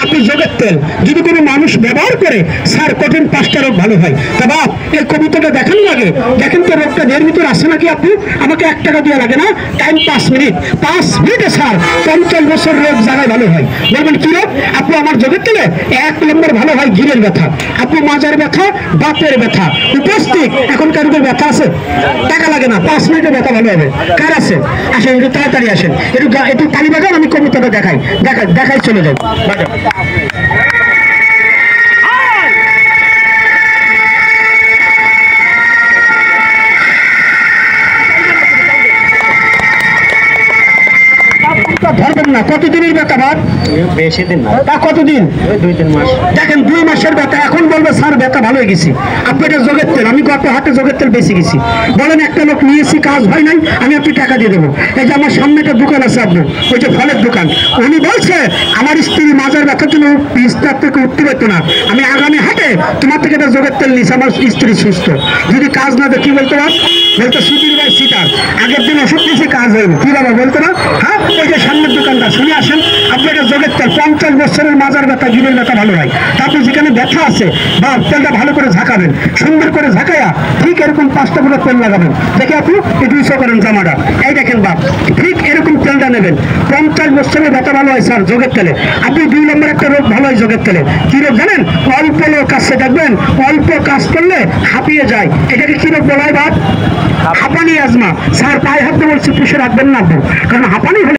আপনি যোগের তেল যদি কোনো মানুষ ব্যবহার করে স্যার কঠিন 5টা রোগ ভালো হয়। তা বাপ এই কবিতাটা দেখেন লাগে, দেখেন তো রোগটা দেহের ভিতরে আসে নাকি? আপনি আমাকে 1 টাকা দেওয়া লাগে না, টাইম 5 মিনিট, 5 মিনিটে স্যার 50 বছর রোগ জায়গায় ভালো হয়। বলবেন কি রোগ? আপনি আমার যোগের তেলে 1 নম্বর ভালো হয় গিরের ব্যথা, আপনি মাজার ব্যথা, বাতের ব্যথা, উপস্থিত এখন কারোর ব্যথা আছে? টাকা লাগে না, 5 মিনিটে ব্যথা ভালো হবে। কার আছে? আসেন একটু তাড়াতাড়ি আসেন, একটু তালি বাজান, আমি কবিতাটা দেখাই চলে যাই। ধরবেন না। কতদিনের ব্যথা ভাব? বেশি দিন না, তা কতদিন? 2-3 মাস। দেখেন 2 মাসের ব্যথা, এখন বলবে স্যার ব্যথা ভালো হয়ে গেছি। আপনি এটা যোগের তেল, আমি গত হাতে যোগের তেল বেশি গেছি। বলেন একটা লোক নিয়েছি, কাজ হয় নাই, আমি আপনি টাকা দিয়ে দেবো। এই যে আমার সামনে একটা দোকান আছে আপনার, ওই যে ফলের দোকান, উনি বলছে আমার স্ত্রী মাজার ব্যথা ছিল, বিস্তার থেকে উঠতে পারতো না, আমি আগামী হাটে তোমার থেকে একটা যোগের তেল নিয়েছি, আমার স্ত্রী সুস্থ। যদি কাজ না দেয় কি বলতে পার? বলতো সুতির ভাই সিটার, আগের দিন ওষুধ নিয়েছি, কাজ হয়নি। কি বাবা বলতো না? হ্যাঁ, ওই যে সামনের দোকানটা, শুনে আসেন আপনি একটা যোগের তেল, 50 বছরের মাজার ব্যথা, গিরের ব্যথা ভালো হয়। তারপর যেখানে ব্যথা আছে বা তেলটা ভালো করে ঝাঁকাবেন, সুন্দর করে ঝাঁকাইয়া ঠিক এরকম 5টা করে তেল লাগাবেন। দেখে আপনি একটু ইসো করেন জামাটা, এই দেখেন বাপ, ঠিক এরকম তেলটা নেবেন। 50 বছরের ব্যথা ভালো হয় স্যার যোগের তেলে। আপনি 2 নম্বর একটা রোগ ভালো হয় যোগের তেলে। কি রোগ জানেন? অল্প লোক আসছে, দেখবেন অল্প কাজ করলে হাঁপিয়ে যায়, এটাকে কি রোগ বলা হয় বাপ? হাঁপানি, আজমা। স্যার পায়ে হাত দিয়ে বলছি পুষে রাখবেন না, কারণ হাঁপানি হলে